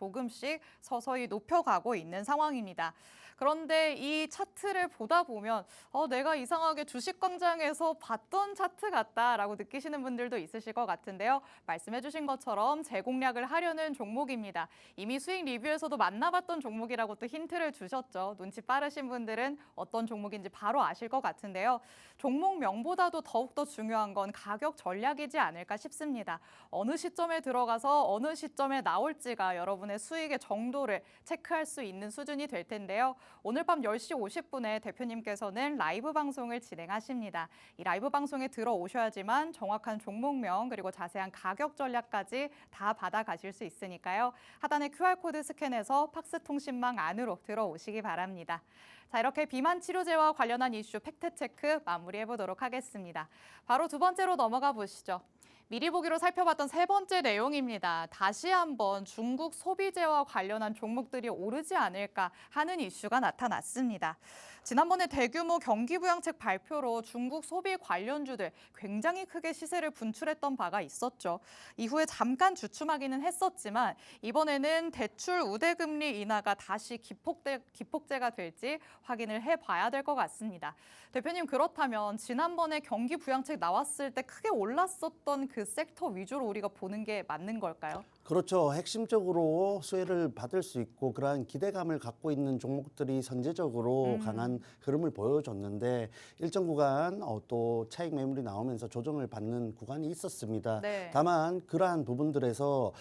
서서히 높여가고 있는 상황입니다. 그런데 이 차트를 보다 보면 내가 이상하게 주식광장에서 봤던 차트 같다라고 느끼시는 분들도 있으실 것 같은데요. 말씀해 주신 것처럼 재공략을 하려는 종목입니다. 이미 수익 리뷰에서도 만나봤던 종목이라고 또 힌트를 주셨죠. 눈치 빠르신 분들은 어떤 종목인지 바로 아실 것 같은데요. 종목명보다도 더욱더 중요한 건 가격 전략이지 않을까 싶습니다. 어느 시점에 들어가서 어느 시점에 나올지가 여러분의 수익의 정도를 체크할 수 있는 수준이 될 텐데요. 오늘 밤 10시 50분에 대표님께서는 라이브 방송을 진행하십니다. 이 라이브 방송에 들어오셔야지만 정확한 종목명 그리고 자세한 가격 전략까지 다 받아가실 수 있으니까요. 하단의 QR코드 스캔해서 팍스통신망 안으로 들어오시기 바랍니다. 자, 이렇게 비만 치료제와 관련한 이슈 팩트체크 마무리해보도록 하겠습니다. 바로 두 번째로 넘어가 보시죠. 미리 보기로 살펴봤던 세 번째 내용입니다. 다시 한번 중국 소비재와 관련한 종목들이 오르지 않을까 하는 이슈가 나타났습니다. 지난번에 대규모 경기부양책 발표로 중국 소비 관련주들 굉장히 크게 시세를 분출했던 바가 있었죠. 이후에 잠깐 주춤하기는 했었지만 이번에는 대출 우대금리 인하가 다시 기폭제가 될지 확인을 해봐야 될 것 같습니다. 대표님, 그렇다면 지난번에 경기부양책 나왔을 때 크게 올랐었던 그 섹터 위주로 우리가 보는 게 맞는 걸까요? 그렇죠. 핵심적으로 수혜를 받을 수 있고 그러한 기대감을 갖고 있는 종목들이 선제적으로 강한 흐름을 보여줬는데 일정 구간 또 차익 매물이 나오면서 조정을 받는 구간이 있었습니다. 네. 다만 그러한 부분들에서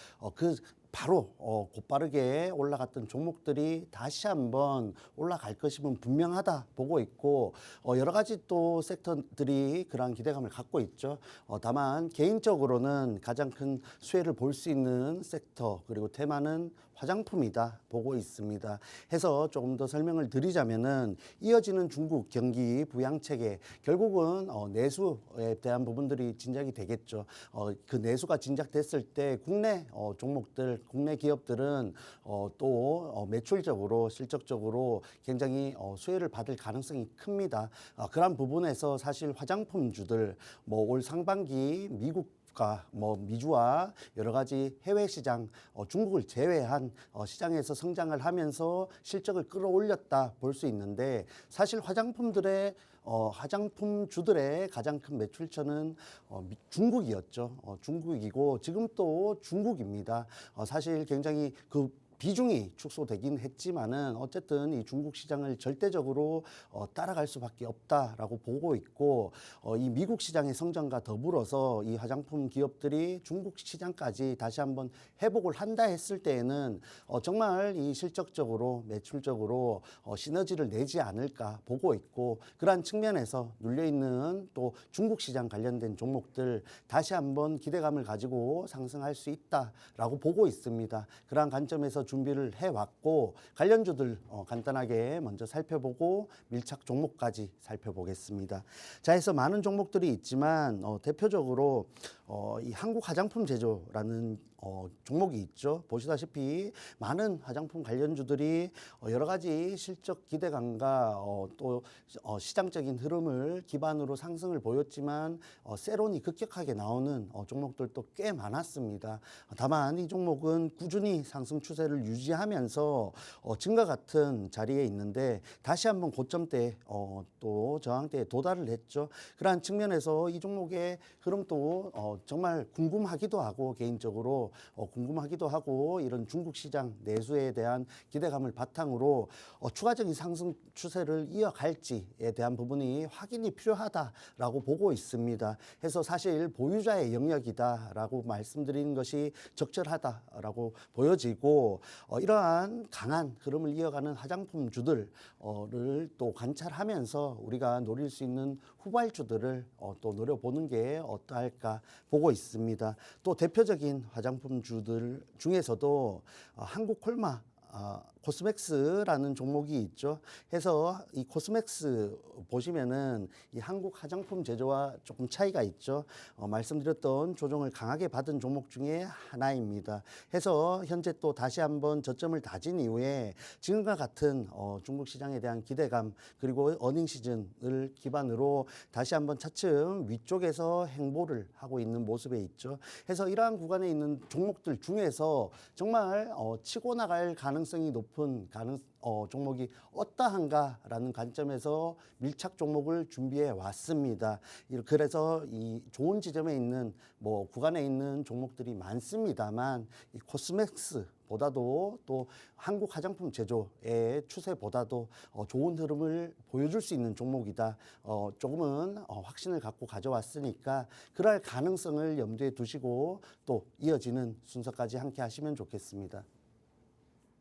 바로 곧바르게 올라갔던 종목들이 다시 한번 올라갈 것임은 분명하다 보고 있고 여러 가지 또 섹터들이 그러한 기대감을 갖고 있죠. 다만 개인적으로는 가장 큰 수혜를 볼 수 있는 섹터 그리고 테마는 화장품이다 보고 있습니다. 해서 조금 더 설명을 드리자면은 이어지는 중국 경기 부양책에 결국은 내수에 대한 부분들이 진작이 되겠죠. 그 내수가 진작됐을 때 국내 종목들, 국내 기업들은 또 매출적으로 실적적으로 굉장히 수혜를 받을 가능성이 큽니다. 그런 부분에서 사실 화장품주들 올 상반기 미주와 여러 가지 해외 시장, 중국을 제외한 시장에서 성장을 하면서 실적을 끌어올렸다 볼 수 있는데 사실 화장품주들의 가장 큰 매출처는 중국이었죠. 중국이고 지금 또 중국입니다. 사실 굉장히 비중이 축소되긴 했지만은 어쨌든 이 중국 시장을 절대적으로 따라갈 수밖에 없다라고 보고 있고 이 미국 시장의 성장과 더불어서 이 화장품 기업들이 중국 시장까지 다시 한번 회복을 한다 했을 때에는 정말 이 실적적으로 매출적으로 시너지를 내지 않을까 보고 있고 그러한 측면에서 눌려 있는 또 중국 시장 관련된 종목들 다시 한번 기대감을 가지고 상승할 수 있다라고 보고 있습니다. 그러한 관점에서 준비를 해왔고 관련주들 간단하게 먼저 살펴보고 밀착 종목까지 살펴보겠습니다. 자, 해서 많은 종목들이 있지만 대표적으로 이 한국 화장품 제조라는 종목이 있죠. 보시다시피 많은 화장품 관련주들이 여러 가지 실적 기대감과 또 시장적인 흐름을 기반으로 상승을 보였지만 세론이 급격하게 나오는 종목들도 꽤 많았습니다. 다만 이 종목은 꾸준히 상승 추세를 유지하면서 지금과 같은 자리에 있는데 다시 한번 고점대 또 저항대에 도달을 했죠. 그러한 측면에서 이 종목의 흐름도 정말 궁금하기도 하고 개인적으로 궁금하기도 하고 이런 중국 시장 내수에 대한 기대감을 바탕으로 추가적인 상승 추세를 이어갈지에 대한 부분이 확인이 필요하다라고 보고 있습니다. 해서 사실 보유자의 영역이다라고 말씀드리는 것이 적절하다라고 보여지고 이러한 강한 흐름을 이어가는 화장품주들을 또 관찰하면서 우리가 노릴 수 있는 후발주들을 또 노려보는 게 어떠할까 보고 있습니다. 또 대표적인 화장품주들 중에서도 한국 콜마 코스맥스라는 종목이 있죠. 해서 이 코스맥스 보시면은 이 한국 화장품 제조와 조금 차이가 있죠. 말씀드렸던 조정을 강하게 받은 종목 중에 하나입니다. 해서 현재 또 다시 한번 저점을 다진 이후에 지금과 같은 중국 시장에 대한 기대감 그리고 어닝 시즌을 기반으로 다시 한번 차츰 위쪽에서 행보를 하고 있는 모습에 있죠. 해서 이러한 구간에 있는 종목들 중에서 정말 치고 나갈 가능성이 높은 종목이 어떠한가라는 관점에서 밀착 종목을 준비해 왔습니다. 그래서 이 좋은 지점에 있는 구간에 있는 종목들이 많습니다만 이 코스맥스보다도 또 한국 화장품 제조의 추세보다도 좋은 흐름을 보여줄 수 있는 종목이다. 조금은 확신을 갖고 가져왔으니까 그럴 가능성을 염두에 두시고 또 이어지는 순서까지 함께 하시면 좋겠습니다.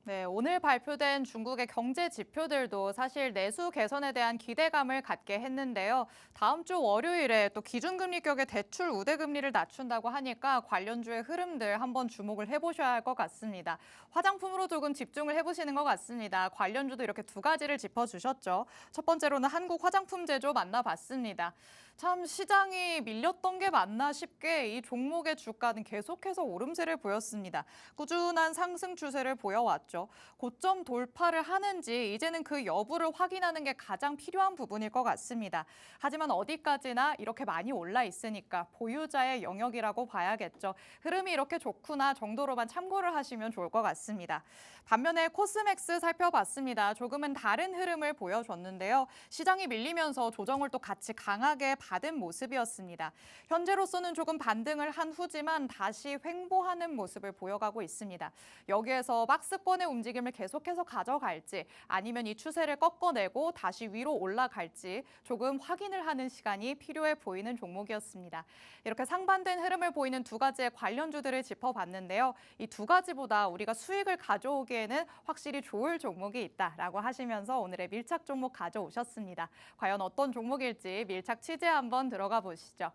네, 오늘 발표된 중국의 경제 지표들도 사실 내수 개선에 대한 기대감을 갖게 했는데요. 다음 주 월요일에 또 기준금리 격의 대출 우대금리를 낮춘다고 하니까 관련주의 흐름들 한번 주목을 해보셔야 할 것 같습니다. 화장품으로 조금 집중을 해보시는 것 같습니다. 관련주도 이렇게 두 가지를 짚어주셨죠. 첫 번째로는 한국 화장품 제조 만나봤습니다. 참 시장이 밀렸던 게 맞나 싶게 이 종목의 주가는 계속해서 오름세를 보였습니다. 꾸준한 상승 추세를 보여왔죠. 고점 돌파를 하는지 이제는 그 여부를 확인하는 게 가장 필요한 부분일 것 같습니다. 하지만 어디까지나 이렇게 많이 올라 있으니까 보유자의 영역이라고 봐야겠죠. 흐름이 이렇게 좋구나 정도로만 참고를 하시면 좋을 것 같습니다. 반면에 코스맥스 살펴봤습니다. 조금은 다른 흐름을 보여줬는데요. 시장이 밀리면서 조정을 또 같이 강하게 받은 모습이었습니다. 현재로서는 조금 반등을 한 후지만 다시 횡보하는 모습을 보여가고 있습니다. 여기에서 박스권의 움직임을 계속해서 가져갈지 아니면 이 추세를 꺾어내고 다시 위로 올라갈지 조금 확인을 하는 시간이 필요해 보이는 종목이었습니다. 이렇게 상반된 흐름을 보이는 두 가지의 관련주들을 짚어봤는데요. 이 두 가지보다 우리가 수익을 가져오기에는 확실히 좋을 종목이 있다라고 하시면서 오늘의 밀착 종목 가져오셨습니다. 과연 어떤 종목일지 밀착 취재 한번 들어가 보시죠.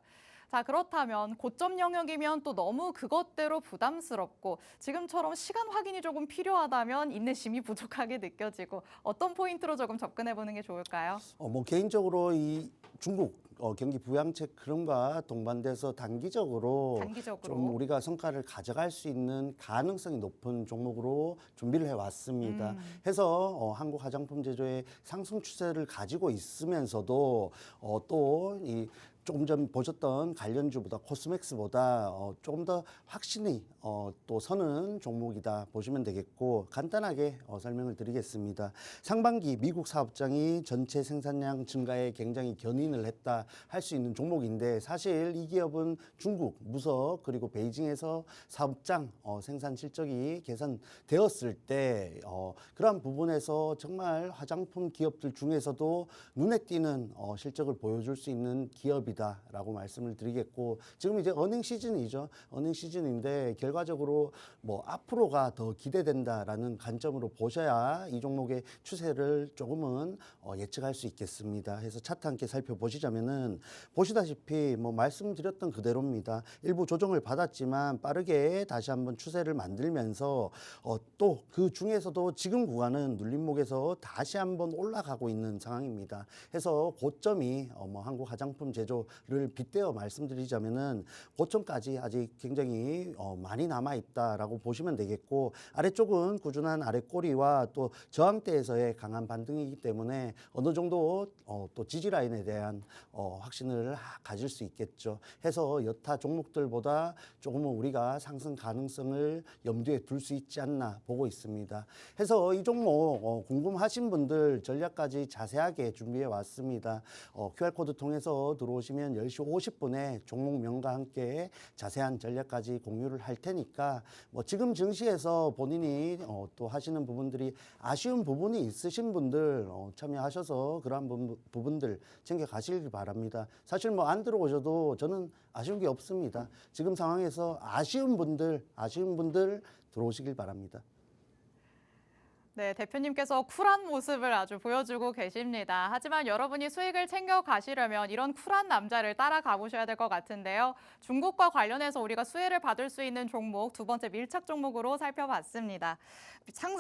자, 그렇다면 고점 영역이면 또 너무 그것대로 부담스럽고 지금처럼 시간 확인이 조금 필요하다면 인내심이 부족하게 느껴지고 어떤 포인트로 조금 접근해 보는 게 좋을까요? 개인적으로 이 중국 경기 부양책 흐름과 동반돼서 단기적으로 좀 우리가 성과를 가져갈 수 있는 가능성이 높은 종목으로 준비를 해왔습니다. 해서 한국 화장품 제조의 상승 추세를 가지고 있으면서도 또 이 조금 전 보셨던 관련주보다 코스맥스보다 조금 더 확신이 또 서는 종목이다 보시면 되겠고 간단하게 설명을 드리겠습니다. 상반기 미국 사업장이 전체 생산량 증가에 굉장히 견인을 했다 할 수 있는 종목인데 사실 이 기업은 중국, 무석 그리고 베이징에서 사업장 생산 실적이 개선되었을 때 그러한 부분에서 정말 화장품 기업들 중에서도 눈에 띄는 실적을 보여줄 수 있는 기업이다라고 말씀을 드리겠고 지금 이제 어닝 시즌이죠. 어닝 시즌인데 결과적으로 뭐 앞으로가 더 기대된다라는 관점으로 보셔야 이 종목의 추세를 조금은 예측할 수 있겠습니다. 해서 차트 함께 살펴보시자면은 보시다시피 뭐 말씀드렸던 그대로입니다. 일부 조정을 받았지만 빠르게 다시 한번 추세를 만들면서 또 그 중에서도 지금 구간은 눌림목에서 다시 한번 올라가고 있는 상황입니다. 해서 고점이 뭐 한국 화장품 제조를 빗대어 말씀드리자면은 고점까지 아직 굉장히 많이 남아 있다라고 보시면 되겠고 아래쪽은 꾸준한 아래꼬리와 또 저항대에서의 강한 반등이기 때문에 어느 정도 또 지지 라인에 대한 확신을 가질 수 있겠죠. 해서 여타 종목들보다 조금은 우리가 상승 가능성을 염두에 둘 수 있지 않나 보고 있습니다. 해서 이 종목 궁금하신 분들 전략까지 자세하게 준비해 왔습니다. QR코드 통해서 들어오시면 10시 50분에 종목명과 함께 자세한 전략까지 공유를 할 테니까 뭐 지금 증시에서 본인이 또 하시는 부분들이 아쉬운 부분이 있으신 분들 참여하셔서 그러한 부분들 챙겨 가시길 바랍니다. 사실 뭐 안 들어오셔도 저는 아쉬운 게 없습니다. 지금 상황에서 아쉬운 분들 들어오시길 바랍니다. 네, 대표님께서 쿨한 모습을 아주 보여주고 계십니다. 하지만 여러분이 수익을 챙겨 가시려면 이런 쿨한 남자를 따라가 보셔야 될 것 같은데요. 중국과 관련해서 우리가 수혜를 받을 수 있는 종목 두 번째 밀착 종목으로 살펴봤습니다.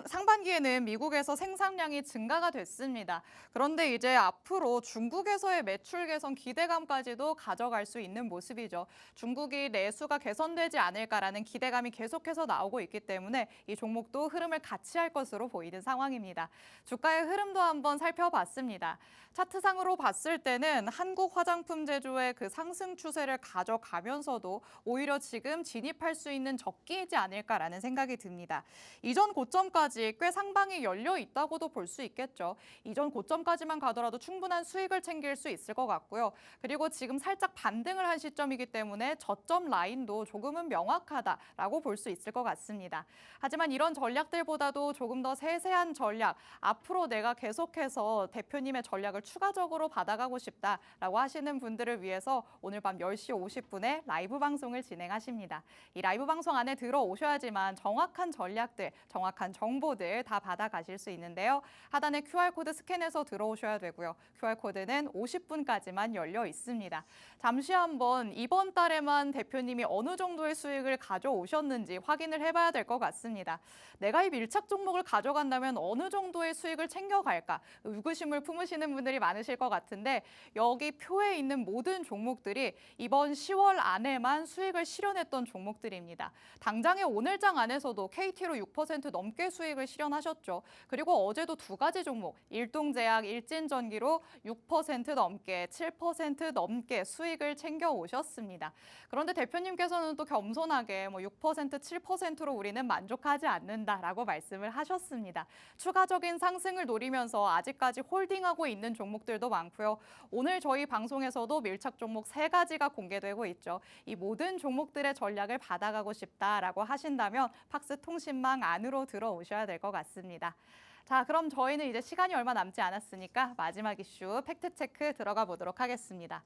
상반기에는 미국에서 생산량이 증가가 됐습니다. 그런데 이제 앞으로 중국에서의 매출 개선 기대감까지도 가져갈 수 있는 모습이죠. 중국이 내수가 개선되지 않을까라는 기대감이 계속해서 나오고 있기 때문에 이 종목도 흐름을 같이 할 것으로 보이는 상황입니다. 주가의 흐름도 한번 살펴봤습니다. 차트상으로 봤을 때는 한국 화장품 제조의 그 상승 추세를 가져가면서도 오히려 지금 진입할 수 있는 적기이지 않을까라는 생각이 듭니다. 이전 고점까지 꽤 상방이 열려 있다고도 볼 수 있겠죠. 이전 고점까지만 가더라도 충분한 수익을 챙길 수 있을 것 같고요. 그리고 지금 살짝 반등을 한 시점이기 때문에 저점 라인도 조금은 명확하다라고 볼 수 있을 것 같습니다. 하지만 이런 전략들보다도 조금 더 세세한 전략, 앞으로 내가 계속해서 대표님의 전략을 추가적으로 받아가고 싶다라고 하시는 분들을 위해서 오늘 밤 10시 50분에 라이브 방송을 진행하십니다. 이 라이브 방송 안에 들어오셔야지만 정확한 전략들, 정확한 정보들 다 받아가실 수 있는데요. 하단에 QR코드 스캔해서 들어오셔야 되고요. QR코드는 50분까지만 열려 있습니다. 잠시 한번 이번 달에만 대표님이 어느 정도의 수익을 가져오셨는지 확인을 해봐야 될 것 같습니다. 내가 이 밀착 종목을 가져간다면 어느 정도의 수익을 챙겨갈까? 의구심을 품으시는 분들이 많으실 것 같은데 여기 표에 있는 모든 종목들이 이번 10월 안에만 수익을 실현했던 종목들입니다. 당장의 오늘장 안에서도 KT로 6% 넘게 수익을 실현하셨죠. 그리고 어제도 두 가지 종목, 일동제약, 일진전기로 6% 넘게, 7% 넘게 수익을 챙겨 오셨습니다. 그런데 대표님께서는 또 겸손하게 6%, 7%로 우리는 만족하지 않는다라고 말씀을 하셨습니다. 추가적인 상승을 노리면서 아직까지 홀딩하고 있는 종목들도 많고요. 오늘 저희 방송에서도 밀착 종목 3가지가 공개되고 있죠. 이 모든 종목들의 전략을 받아가고 싶다라고 하신다면 팍스통신망 안으로 들어오셔야 될 것 같습니다. 자, 그럼 저희는 이제 시간이 얼마 남지 않았으니까 마지막 이슈 팩트체크 들어가 보도록 하겠습니다.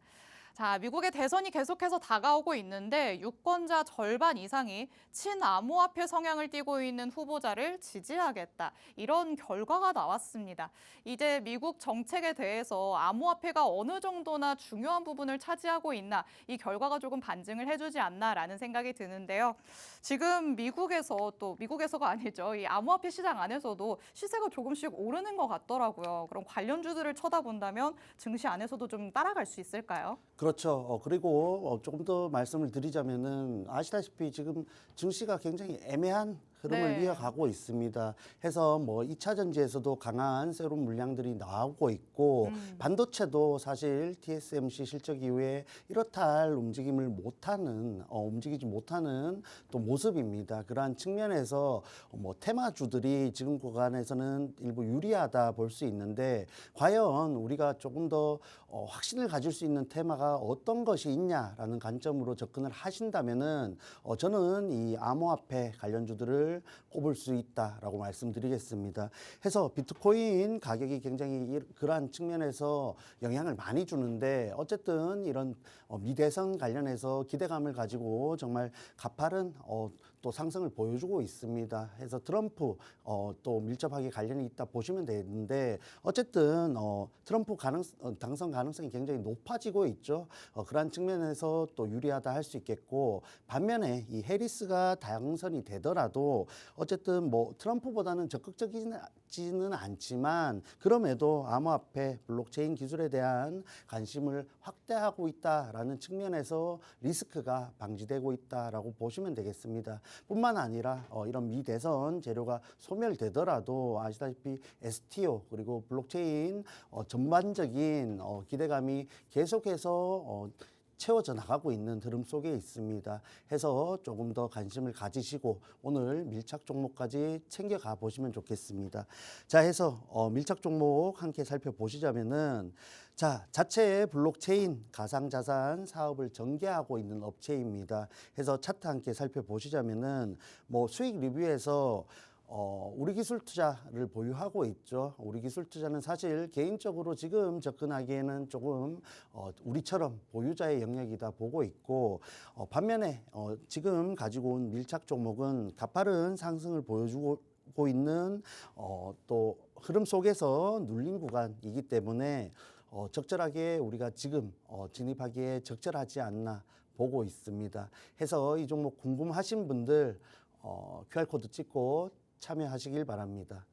자, 미국의 대선이 계속해서 다가오고 있는데 유권자 절반 이상이 친암호화폐 성향을 띠고 있는 후보자를 지지하겠다. 이런 결과가 나왔습니다. 이제 미국 정책에 대해서 암호화폐가 어느 정도나 중요한 부분을 차지하고 있나 이 결과가 조금 반증을 해주지 않나라는 생각이 드는데요. 지금 미국에서가 아니죠. 이 암호화폐 시장 안에서도 시세가 조금씩 오르는 것 같더라고요. 그럼 관련주들을 쳐다본다면 증시 안에서도 좀 따라갈 수 있을까요? 그렇죠. 그리고 조금 더 말씀을 드리자면은 아시다시피 지금 증시가 굉장히 애매한 흐름을 네. 이어가고 있습니다. 해서 뭐 2차 전지에서도 강한 새로운 물량들이 나오고 있고 반도체도 사실 TSMC 실적 이후에 이렇다 할 움직임을 못하는 움직이지 못하는 또 모습입니다. 그러한 측면에서 뭐 테마주들이 지금 구간에서는 일부 유리하다 볼 수 있는데 과연 우리가 조금 더 확신을 가질 수 있는 테마가 어떤 것이 있냐라는 관점으로 접근을 하신다면은 저는 이 암호화폐 관련주들을 꼽을 수 있다라고 말씀드리겠습니다. 해서 비트코인 가격이 굉장히 그러한 측면에서 영향을 많이 주는데 어쨌든 이런 미대선 관련해서 기대감을 가지고 정말 가파른 또 상승을 보여주고 있습니다. 해서 트럼프 또 밀접하게 관련이 있다 보시면 되는데 어쨌든 트럼프 당선 가능성이 굉장히 높아지고 있죠. 그러한 측면에서 또 유리하다 할 수 있겠고 반면에 이 해리스가 당선이 되더라도 어쨌든 뭐 트럼프보다는 적극적이지는 않지만 그럼에도 암호화폐 블록체인 기술에 대한 관심을 확대하고 있다라는 측면에서 리스크가 방지되고 있다라고 보시면 되겠습니다. 뿐만 아니라 이런 미대선 재료가 소멸되더라도 아시다시피 STO 그리고 블록체인 전반적인 기대감이 계속해서 채워져 나가고 있는 흐름 속에 있습니다. 해서 조금 더 관심을 가지시고 오늘 밀착 종목까지 챙겨가 보시면 좋겠습니다. 자, 해서 밀착 종목 함께 살펴보시자면은 자, 자체의 블록체인 가상자산 사업을 전개하고 있는 업체입니다. 해서 차트 함께 살펴보시자면은 뭐 수익 리뷰에서 우리 기술 투자를 보유하고 있죠. 우리 기술 투자는 사실 개인적으로 지금 접근하기에는 조금 우리처럼 보유자의 영역이다 보고 있고 반면에 지금 가지고 온 밀착 종목은 가파른 상승을 보여주고 있는 또 흐름 속에서 눌린 구간이기 때문에 적절하게 우리가 지금 진입하기에 적절하지 않나 보고 있습니다. 해서 이 종목 궁금하신 분들 QR코드 찍고 참여하시길 바랍니다.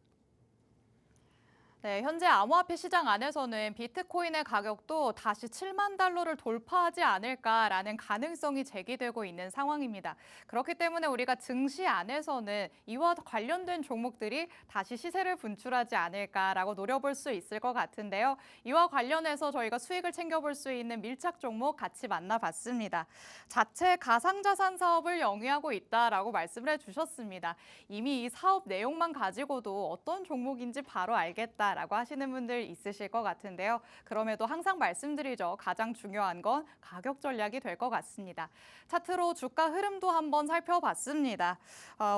네, 현재 암호화폐 시장 안에서는 비트코인의 가격도 다시 7만 달러를 돌파하지 않을까라는 가능성이 제기되고 있는 상황입니다. 그렇기 때문에 우리가 증시 안에서는 이와 관련된 종목들이 다시 시세를 분출하지 않을까라고 노려볼 수 있을 것 같은데요. 이와 관련해서 저희가 수익을 챙겨볼 수 있는 밀착 종목 같이 만나봤습니다. 자체 가상자산 사업을 영위하고 있다라고 말씀을 해주셨습니다. 이미 이 사업 내용만 가지고도 어떤 종목인지 바로 알겠다. 라고 하시는 분들 있으실 것 같은데요. 그럼에도 항상 말씀드리죠. 가장 중요한 건 가격 전략이 될 것 같습니다. 차트로 주가 흐름도 한번 살펴봤습니다.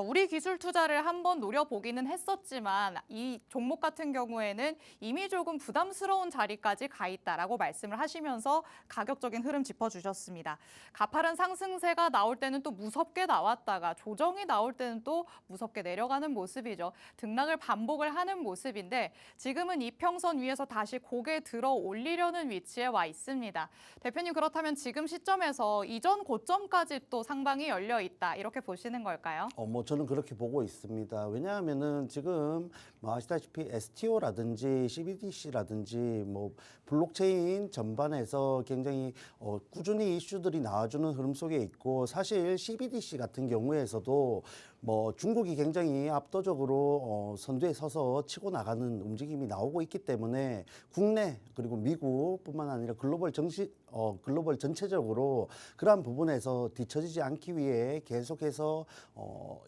우리 기술 투자를 한번 노려보기는 했었지만 이 종목 같은 경우에는 이미 조금 부담스러운 자리까지 가 있다라고 말씀을 하시면서 가격적인 흐름 짚어주셨습니다. 가파른 상승세가 나올 때는 또 무섭게 나왔다가 조정이 나올 때는 또 무섭게 내려가는 모습이죠. 등락을 반복을 하는 모습인데 지금은 이평선 위에서 다시 고개 들어 올리려는 위치에 와 있습니다. 대표님 그렇다면 지금 시점에서 이전 고점까지 또 상방이 열려 있다 이렇게 보시는 걸까요? 뭐 저는 그렇게 보고 있습니다. 왜냐하면은 지금 뭐 아시다시피 STO라든지 CBDC라든지 뭐 블록체인 전반에서 굉장히 꾸준히 이슈들이 나와주는 흐름 속에 있고 사실 CBDC 같은 경우에서도 뭐 중국이 굉장히 압도적으로 선두에 서서 치고 나가는 움직임이 나오고 있기 때문에 국내 그리고 미국뿐만 아니라 글로벌 전체적으로 그러한 부분에서 뒤처지지 않기 위해 계속해서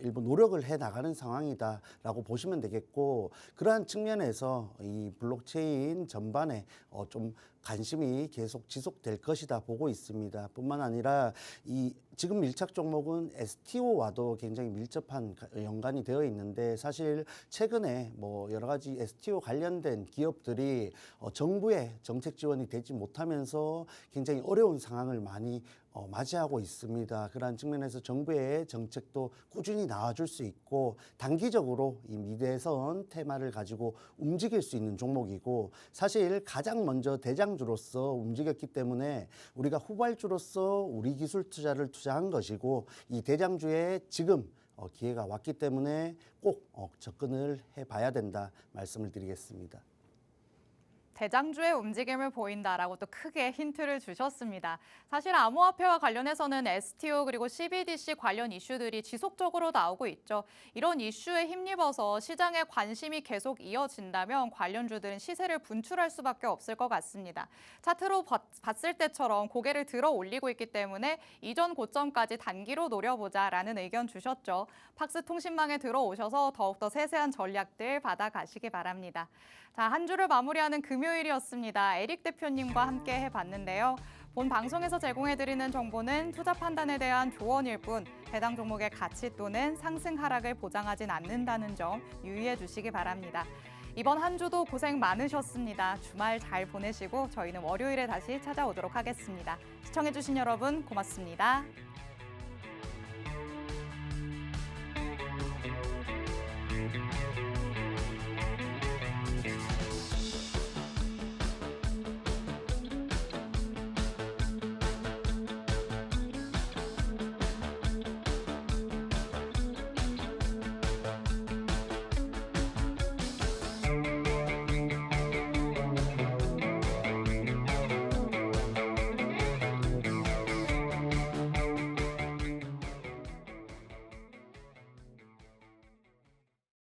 일부 노력을 해 나가는 상황이다라고 보시면 되겠고 그러한 측면에서 이 블록체인 전반에 좀 관심이 계속 지속될 것이다 보고 있습니다. 뿐만 아니라 이 지금 밀착 종목은 STO와도 굉장히 밀접한 연관이 되어 있는데 사실 최근에 뭐 여러 가지 STO 관련된 기업들이 정부의 정책 지원이 되지 못하면서 굉장히 어려운 상황을 많이 맞이하고 있습니다. 그러한 측면에서 정부의 정책도 꾸준히 나와줄 수 있고 단기적으로 이 미대선 테마를 가지고 움직일 수 있는 종목이고 사실 가장 먼저 대장주로서 움직였기 때문에 우리가 후발주로서 우리 기술 투자를 투자한 것이고 이 대장주에 지금 기회가 왔기 때문에 꼭 접근을 해봐야 된다 말씀을 드리겠습니다. 대장주의 움직임을 보인다라고 또 크게 힌트를 주셨습니다. 사실 암호화폐와 관련해서는 STO 그리고 CBDC 관련 이슈들이 지속적으로 나오고 있죠. 이런 이슈에 힘입어서 시장의 관심이 계속 이어진다면 관련주들은 시세를 분출할 수밖에 없을 것 같습니다. 차트로 봤을 때처럼 고개를 들어 올리고 있기 때문에 이전 고점까지 단기로 노려보자라는 의견 주셨죠. 팍스통신망에 들어오셔서 더욱더 세세한 전략들 받아가시기 바랍니다. 자, 한 주를 마무리하는 금요일이었습니다. 에릭 대표님과 함께 해봤는데요. 본 방송에서 제공해드리는 정보는 투자 판단에 대한 조언일 뿐 해당 종목의 가치 또는 상승 하락을 보장하진 않는다는 점 유의해 주시기 바랍니다. 이번 한 주도 고생 많으셨습니다. 주말 잘 보내시고 저희는 월요일에 다시 찾아오도록 하겠습니다. 시청해주신 여러분 고맙습니다.